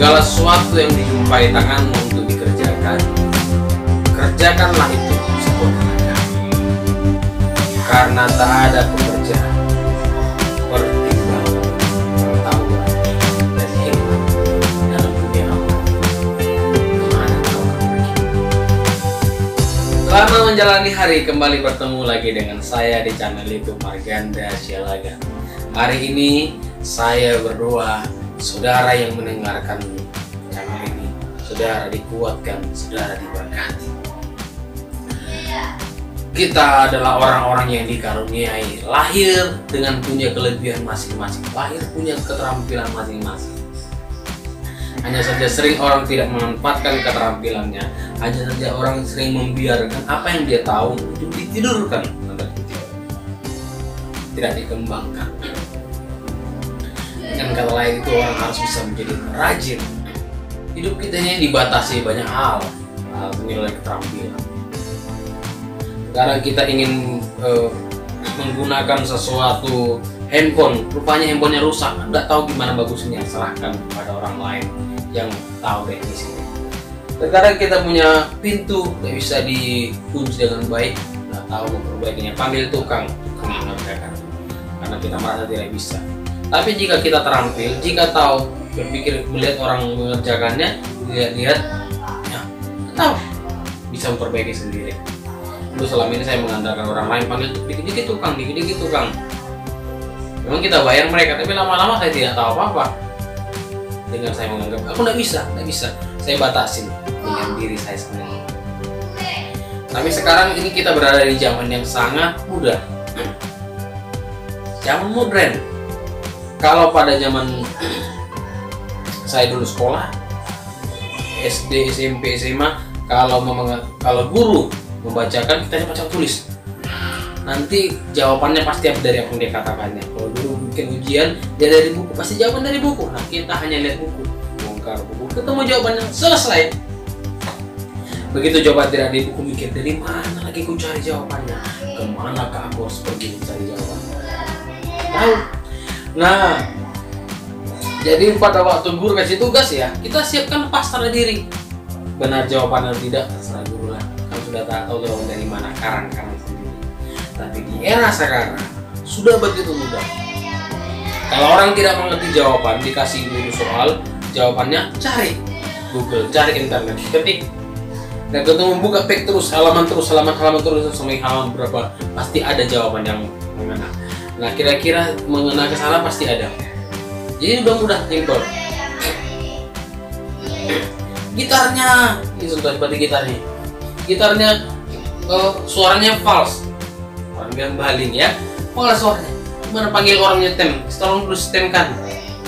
Segala sesuatu yang dijumpai tanganmu untuk dikerjakan, kerjakanlah itu sekuat tenaga. Karena tak ada pekerjaan, pertimbangan, pengetahuan, dan hikmah dalam dunia Allah. Kemana kau akan pergi? Selamat menjalani hari, kembali bertemu lagi dengan saya di channel YouTube Marganda Sialagan. Hari ini saya berdoa, saudara yang mendengarkan channel ini, saudara dikuatkan, saudara diberkati. Kita adalah orang-orang yang dikaruniai, lahir dengan punya kelebihan masing-masing, lahir punya keterampilan masing-masing. Hanya saja sering orang tidak memanfaatkan keterampilannya, hanya saja orang sering membiarkan apa yang dia tahu itu ditidurkan, tidak dikembangkan. Dengan kata lain, itu orang harus bisa menjadi rajin. Hidup kita ini dibatasi banyak hal, menilai keterampilan. Sekarang kita ingin menggunakan sesuatu handphone, rupanya handphonenya rusak, nggak tahu gimana bagusnya, serahkan kepada orang lain yang tahu teknisnya. Sekarang kita punya pintu nggak bisa dikunci dengan baik, nggak tahu memperbaikinya, panggil tukang yang mengerjakan, karena kita merasa tidak bisa. Tapi jika kita terampil, jika tahu, berpikir, melihat orang mengerjakannya, lihat-lihat, ya, tahu, bisa memperbaiki sendiri. Dulu selama ini saya mengandalkan orang lain, panggil dikit-dikit tukang, dikit-dikit tukang. Memang kita bayar mereka, tapi lama-lama saya tidak tahu apa-apa. Dengan saya menganggap, aku nggak bisa. Saya batasin dengan diri saya sendiri. Tapi sekarang ini kita berada di zaman yang sangat mudah, zaman modern. Kalau pada zaman saya dulu sekolah, SD, SMP, SMA, kalau guru membacakan, kita baca tulis. Nanti jawabannya pasti dari apa yang dia katakannya. Kalau dulu bikin ujian, dia dari buku, pasti jawaban dari buku. Nah, kita hanya lihat buku, bongkar buku, ketemu jawabannya, selesai. Begitu jawaban tidak di buku, mikir dari mana lagi ku cari jawabannya, kemanakah aku harus pergi mencari jawabannya. Tahu? Nah, jadi pada waktu guru kasih tugas ya, kita siapkan pasrah diri. Benar jawaban atau tidak, terserah guru lah. Kan sudah tahu jawaban dari mana, karang-karang sendiri. Tapi di era sekarang sudah begitu mudah. Kalau orang tidak mengerti jawaban, dikasih dulu soal, jawabannya cari Google, cari internet, ketik. Dan ketemu buka page terus, halaman terus sampai halaman berapa, pasti ada jawaban yang mengena. Nah, kira-kira mengena ke sana pasti ada. Jadi udah mudah, simpel. Gitarnya, ini contoh seperti gitarnya. Gitarnya suaranya false. Orang bilang baling ya. False suaranya. Gimana panggil orang nyetem? Tolong dulu setemkan.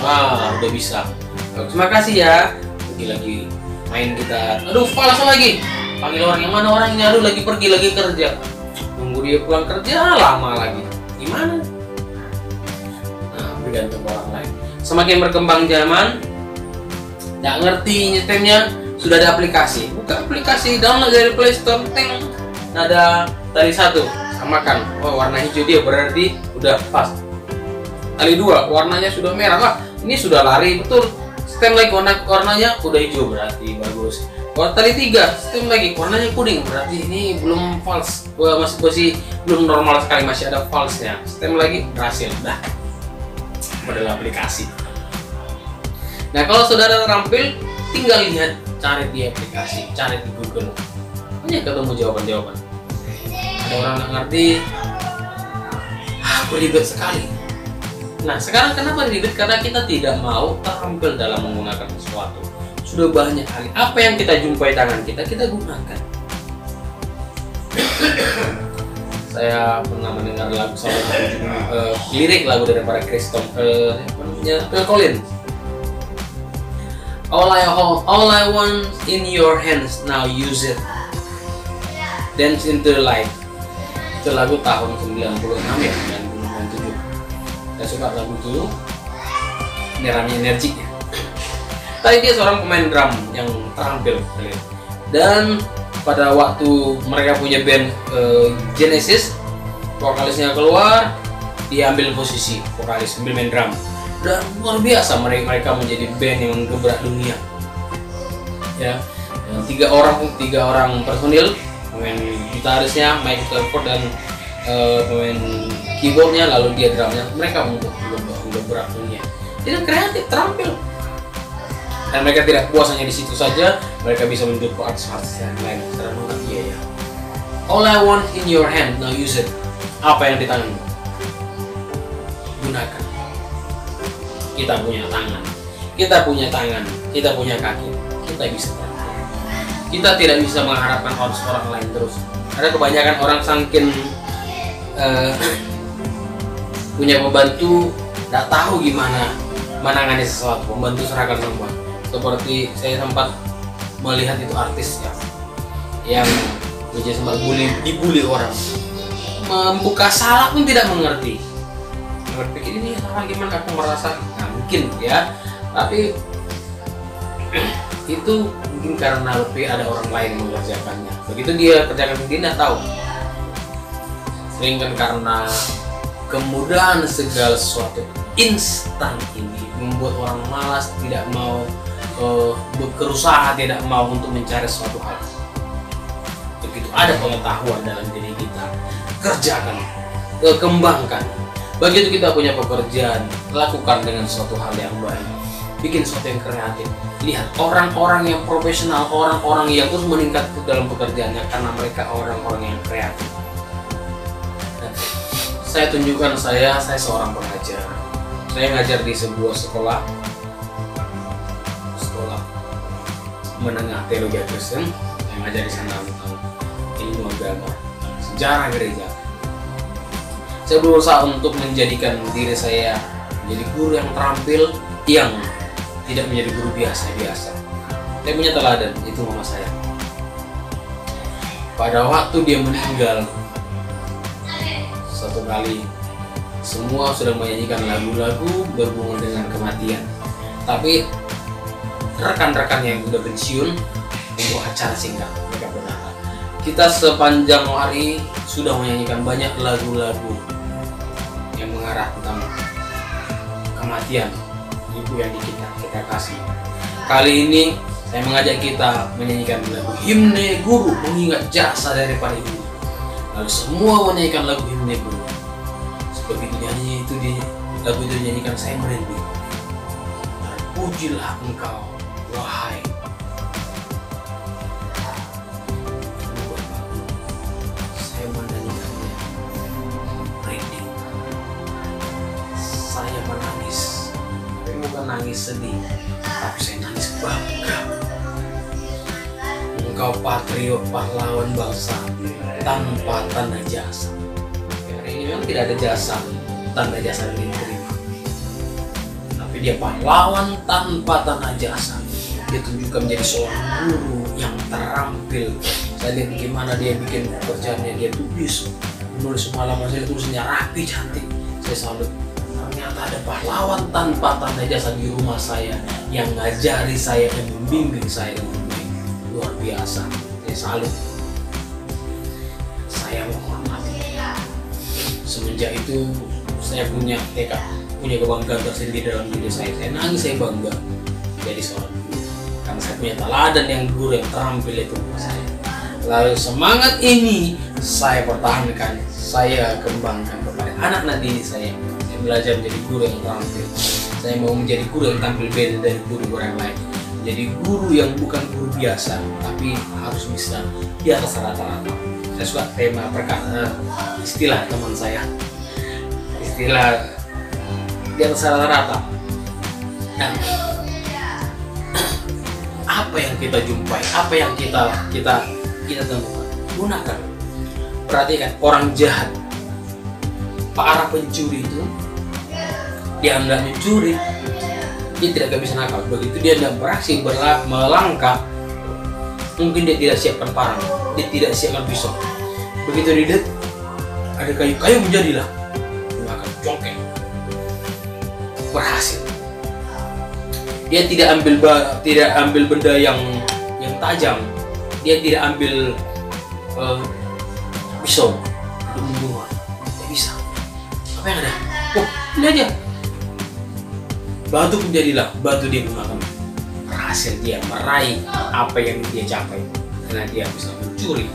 Wah, udah bisa. Terima kasih ya. Lagi main gitar. Aduh, false lagi. Panggil orang yang mana orangnya? Aduh, lagi pergi, lagi kerja. Nunggu dia pulang kerja lama lagi. Gimana? Bergantung orang lain. Semakin berkembang zaman, nggak ngerti nyetemnya, sudah ada aplikasi. Buka aplikasi, download dari Play Store, ada tali satu, samakan. Oh, warna hijau dia berarti udah pas. Tali dua, warnanya sudah merah. Wah, ini sudah lari betul. Setem lagi, warnanya udah hijau berarti bagus. Tali tiga, setem lagi, warnanya kuning berarti ini belum false. Masih belum normal sekali, masih ada false-nya. Setem lagi, berhasil. Dah. Adalah aplikasi. Nah, kalau saudara terampil, tinggal lihat, cari di aplikasi, cari di Google, hanya ketemu jawaban-jawaban. Ada orang nggak ngerti, aku ribet sekali. Nah, sekarang kenapa ribet? Karena kita tidak mau terampil dalam menggunakan sesuatu. Sudah banyak kali apa yang kita jumpai tangan kita gunakan. Saya pernah mendengar lagu salah satu lirik lagu daripada Phil Collins. All I want in your hands, now use it. Dance into the light. Itu lagu tahun 96 ya, 97. Saya suka lagu itu. Neranya energik ya. Tapi dia seorang pemain drum yang terampil. Dan pada waktu mereka punya band Genesis, vokalisnya keluar, dia ambil posisi vokalis, ambil main drum. dan luar biasa mereka menjadi band yang menggebrak dunia. Ya, yang tiga orang personil, pemain gitarisnya Mike Telford dan pemain keyboardnya, lalu dia drumnya, mereka untuk menggebrak dunia. Tidak kreatif, terampil. Dan mereka tidak puas hanya di situ saja, mereka bisa menjadi artis-artis yang lain. Karena iya ya. All I want in your hand, now use it. Apa yang di tanganmu? Gunakan. Kita punya tangan, kita punya kaki, kita bisa terampil. Kita tidak bisa mengharapkan orang lain terus. Ada kebanyakan orang sangkin punya pembantu, tidak tahu gimana menangani sesuatu. Pembantu serahkan semua. Seperti saya sempat melihat itu artis ya, yang menjadi sempat dibully orang, membuka salah pun tidak mengerti. Berpikir ini salah gimana, aku merasa nggak mungkin ya, tapi itu mungkin karena lebih ada orang lain yang mengerjakannya. Begitu dia kerjakan sendiri, tidak tahu. Sering kan karena kemudahan segala sesuatu instan ini membuat orang malas, tidak mau berusaha, tidak mau untuk mencari sesuatu hal. Begitu ada pengetahuan dalam diri kita, kerjakan, kembangkan. Begitu kita punya pekerjaan, lakukan dengan suatu hal yang baik, bikin sesuatu yang kreatif. Lihat orang-orang yang profesional, orang-orang yang terus meningkat dalam pekerjaannya karena mereka orang-orang yang kreatif. Dan saya tunjukkan saya seorang pengajar. Saya ngajar di sebuah sekolah menengah teologi Kristen. Saya ngajar di sana tentang ilmu agama, sejarah gereja. Saya berusaha untuk menjadikan diri saya menjadi guru yang terampil, yang tidak menjadi guru biasa-biasa. Saya punya teladan, itu mama saya. Pada waktu dia meninggal, satu kali semua sudah menyanyikan lagu-lagu berhubungan dengan kematian, tapi rekan-rekan yang sudah pensiun untuk acara singkat mereka berkata, kita sepanjang hari sudah menyanyikan banyak lagu-lagu yang mengarah tentang kematian ibu yang kita kasih. Kali ini saya mengajak kita menyanyikan lagu himne guru, mengingat jasa daripada ibu. Lalu semua menyanyikan lagu himne guru. Begitu nyanyi itu lagu itu dinyanyikan, saya merinding. Pujilah engkau, wahai saya menyanyikannya merinding. Saya menangis, tapi bukan nangis sedih, tapi saya nangis bangga. Engkau patriot, pahlawan bangsa tanpa tanda jasa. Hari ini memang tidak ada jasa, tanda jasa yang diterima, tapi dia pahlawan tanpa tanda jasa. Dia tunjukkan menjadi seorang guru yang terampil. Saya lihat bagaimana dia bikin pekerjaannya, dia menulis semalam, saya tulisnya rapi, cantik. Saya salut. Ternyata ada pahlawan tanpa tanda jasa di rumah saya yang ngajari saya dan membimbing saya dengan baik. Luar biasa. Saya salut. Saya menghormati. Semenjak itu saya punya tekad, punya kebanggaan tersendiri dalam diri saya. Saya nangis, saya bangga jadi seorang guru karena saya punya teladan yang guru yang terampil itu saya. Lalu semangat ini saya pertahankan, saya kembangkan kepada anak-anak didik saya. Saya belajar menjadi guru yang terampil. Saya mau menjadi guru yang tampil beda dari guru yang lain. Jadi guru yang bukan guru biasa, tapi harus bisa di atas rata-rata. Saya suka tema istilah teman saya, istilah di atas rata-rata. Nah, apa yang kita jumpai, apa yang kita temukan, gunakan. Perhatikan orang jahat, para pencuri itu, dia hendak mencuri, dia tidak bisa nakal. Begitu dia hendak beraksi melangkah, mungkin dia tidak siapkan parang, dia tidak siapkan pisau. Begitu dia ada kayu menjadilah, dia akan congkak, berhasil. Dia tidak ambil benda yang tajam, dia tidak ambil pisau untuk membunuh. Tidak bisa. Apa yang ada? Oh, ini aja. batu pun jadilah batu dia gunakan. Berhasil dia meraih apa yang dia capai karena dia bisa mencuri.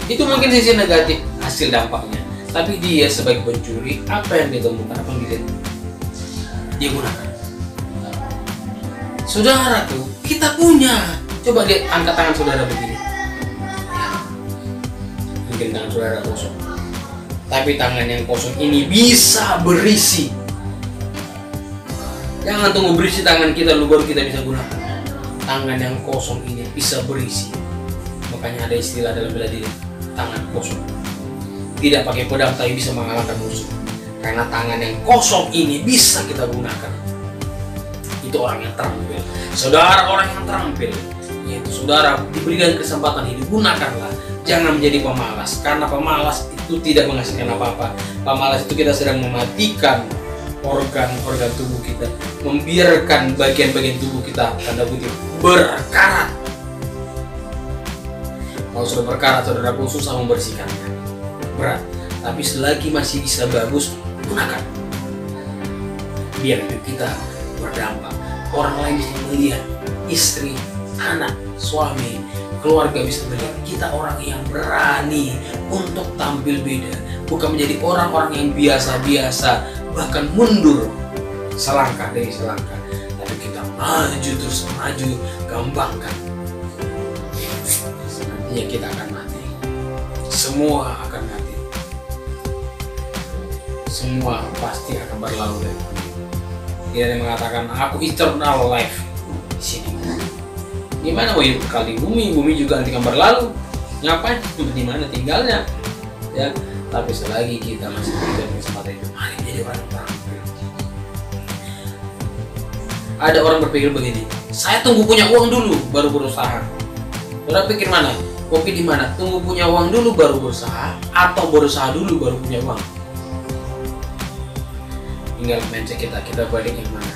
Itu mungkin sisi negatif hasil dampaknya. Tapi dia sebagai pencuri, apa yang dia temukan, apa yang dia gunakan. Saudara tuh, kita punya. Coba lihat, angkat tangan saudara begini. Mungkin tangan saudara kosong. Tapi tangan yang kosong ini bisa berisi. Jangan tunggu berisi tangan kita lu baru kita bisa gunakan. Tangan yang kosong ini bisa berisi. Makanya ada istilah dalam bela diri, tangan kosong. Tidak pakai pedang tapi bisa mengalahkan musuh. Karena tangan yang kosong ini bisa kita gunakan. Itu orang yang terampil. Saudara orang yang terampil, yaitu saudara diberikan kesempatan hidup, gunakanlah. Jangan menjadi pemalas. Karena pemalas itu tidak menghasilkan apa-apa. Pemalas itu kita sedang mematikan organ-organ tubuh kita, membiarkan bagian-bagian tubuh kita tanda kutip berkarat. Kalau sudah berkarat, saudaraku, susah membersihkannya, berat. Tapi selagi masih bisa bagus, gunakan. Biar hidup kita berdampak. Orang lain bisa melihat, istri, anak, suami, keluarga bisa melihat kita orang yang berani untuk tampil beda, bukan menjadi orang-orang yang biasa-biasa, bahkan mundur selangkah demi selangkah. Tapi kita maju terus maju, kembangkan. Nantinya kita akan mati. Semua akan mati. Semua pasti akan berlalu. Dia yang mengatakan aku eternal life di sini. Gimana mau hidup kali bumi? Bumi juga nanti akan berlalu. Ngapain? Di mana tinggalnya? Ya. Tapi selagi kita masih diberikan kesempatan itu, mari menjadi orang yang terampil. Ada orang berpikir begini, saya tunggu punya uang dulu baru berusaha. Orang pikir mana? Kopi di mana? Tunggu punya uang dulu baru berusaha, atau berusaha dulu baru punya uang? Tinggal mindset kita balik yang mana?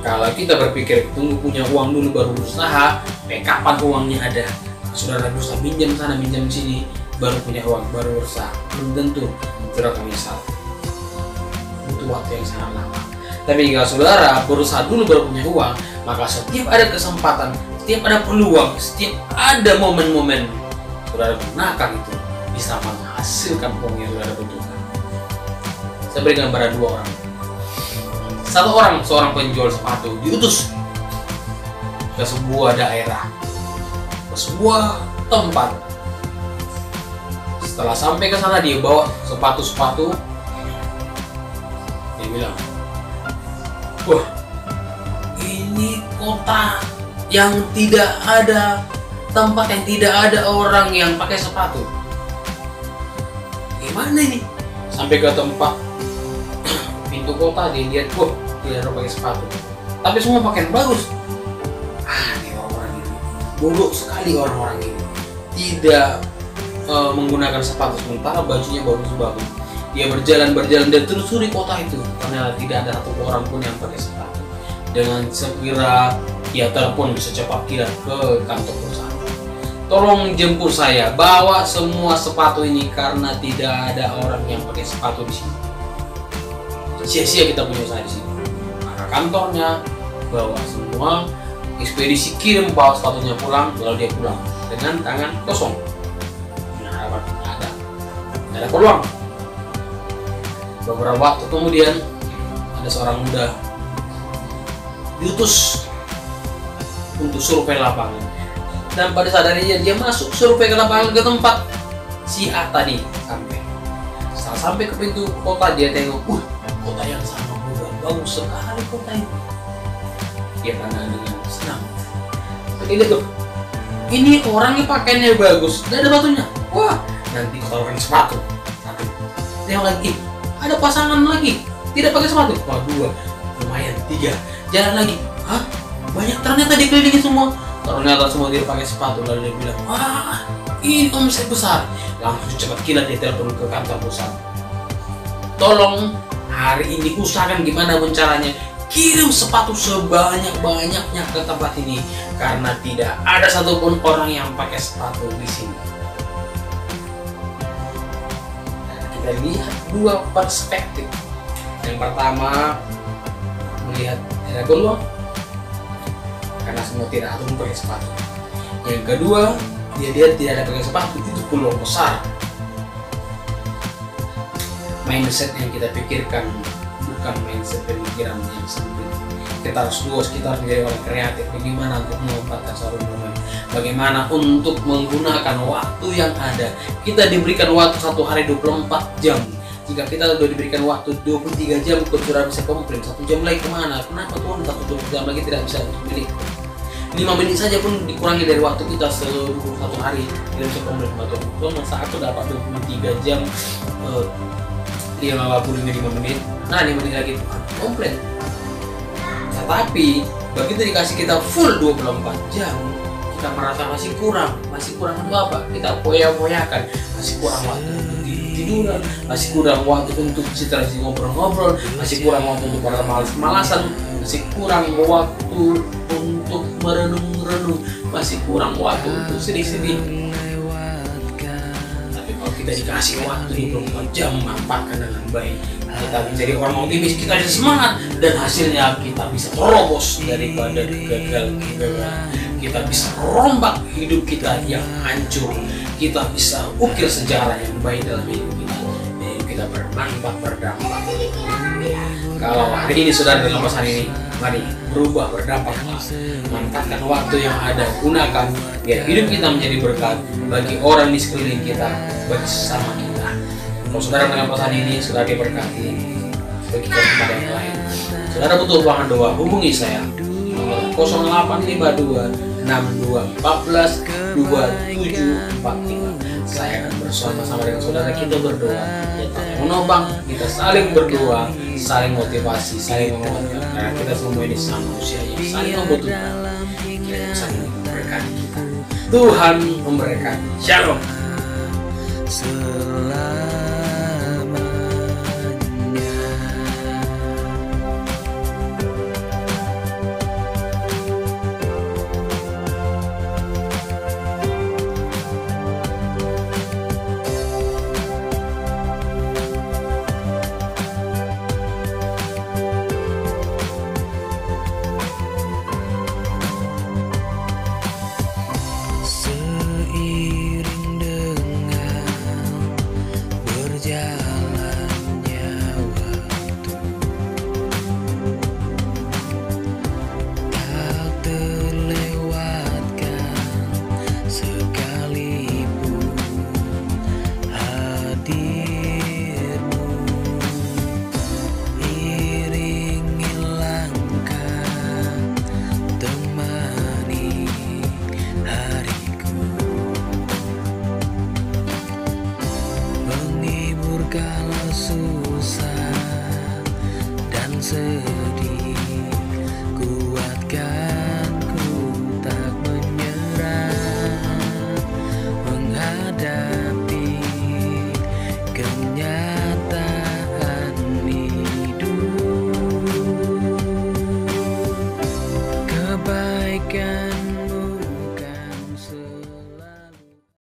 Kalau kita berpikir tunggu punya uang dulu baru berusaha, kapan uangnya ada? Saudara berusaha minjam sana minjam sini, baru punya uang, baru berusaha. Belum tentu. Saudara misal butuh waktu yang sangat lama. Tapi jika saudara berusaha dulu baru punya uang, maka setiap ada kesempatan, setiap ada peluang, setiap ada momen-momen, saudara gunakan itu bisa menghasilkan uang yang saudara butuhkan. Saya beri gambaran dua orang. Satu orang, seorang penjual sepatu, diutus ke sebuah daerah, ke sebuah tempat. Setelah sampai ke sana, dia bawa sepatu-sepatu. Dia bilang, wah, ini kota yang tidak ada tempat, yang tidak ada orang yang pakai sepatu. Gimana ini? Sampai ke tempat pintu kota, dia lihat, wah, tidak ada pakai sepatu. Tapi semua pakaian bagus. Ini orang-orang ini bodoh sekali, orang-orang ini tidak menggunakan sepatu, sementara bajunya bagus-bagus. Dia berjalan dan telusuri kota itu, karena tidak ada satu orang pun yang pakai sepatu. Dengan segera dia telepon secepat kilat ke kantor perusahaan. Tolong jemput saya, bawa semua sepatu ini karena tidak ada orang yang pakai sepatu di sini. Sia-sia kita punya usaha di sini. Maka kantornya bawa semua, ekspedisi kirim bawa sepatunya pulang, lalu dia pulang dengan tangan kosong. Ada peluang. Beberapa waktu kemudian ada seorang muda diutus untuk survei lapangan, dan pada saat dia masuk survei ke lapangan ke tempat si A tadi sampai. Setelah sampai ke pintu kota, dia tengok, kota yang sama muda, bagus sekali kota ini. Dia pandang dengan senang. Dia lihat tuh, ini orangnya pakaiannya bagus, tidak ada batunya. Wah, nanti tawarin sepatu. Satu. Tengok lagi, ada pasangan lagi, tidak pakai sepatu. Wah, dua, lumayan, tiga. Jalan lagi, hah? Banyak ternyata dikelilingi semua. Ternyata semua dia pakai sepatu. Lalu dia bilang, wah, ini omset besar. Langsung cepat kilat dia telepon ke kantor perusahaan. Tolong hari ini usahakan gimana caranya, kirim sepatu sebanyak-banyaknya ke tempat ini karena tidak ada satupun orang yang pakai sepatu di sini. Kita lihat dua perspektif. Yang pertama, melihat ada peluang karena semua tidak ada pakai sepatu. Yang kedua, dia tidak ada pakai sepatu, itu peluang besar. Mindset yang kita pikirkan bukan mindset pemikiran yang sempit. Kita harus luas, kita harus menjadi orang kreatif. Bagaimana untuk memanfaatkan sarung bermain, bagaimana untuk menggunakan waktu yang ada. Kita diberikan waktu satu hari 24 jam. Jika kita sudah diberikan waktu 23 jam, kita sudah bisa komplain. 1 jam lagi kemana? Kenapa Tuhan 1 jam lagi tidak bisa milik? 5 menit saja pun dikurangi dari waktu kita seluruh satu hari, tidak bisa komplain sama Tuhan. Tuhan, masa aku dapat 23 jam 55 menit, nah 5 menit lagi Tuhan komplain. Tetapi begitu dikasih kita full 24 jam, kita merasa masih kurang untuk apa? Kita poya-poyakan, masih kurang waktu untuk tiduran, masih kurang waktu untuk cita-cita ngobrol-ngobrol, masih kurang waktu untuk para malas-malasan, masih kurang waktu untuk merenung-renung, masih kurang waktu untuk sedih-sedih. Tapi kalau kita dikasih waktu 24 jam, manfaatkan dengan baik, kita menjadi orang optimis, kita bisa semangat, dan hasilnya kita bisa terobos daripada kegagalan. Kita bisa rombak hidup kita yang hancur, kita bisa ukir sejarah yang baik dalam hidup kita. Hidup kita bermanfaat, berdampak. Kalau hari ini saudara dalam pesan ini, mari berubah, berdampak. Manfaatkan waktu yang ada, gunakan biar hidup kita menjadi berkat bagi orang di sekeliling kita, bagi sesama kita. Kalau saudara dalam pesan ini sudah diberkati, bagikan kepada yang lain. Saudara butuh bahan doa, hubungi saya nomor 0852 6214 2745. Saya akan bersama-sama dengan saudara kita berdoa, kita menopang, kita saling berdoa, saling motivasi, saling menguatkan, karena kita semua ini sama manusia yang saling membutuhkan. Kiranya saling memberkati kita. Tuhan memberkati. Shalom. Kalau susah dan sedih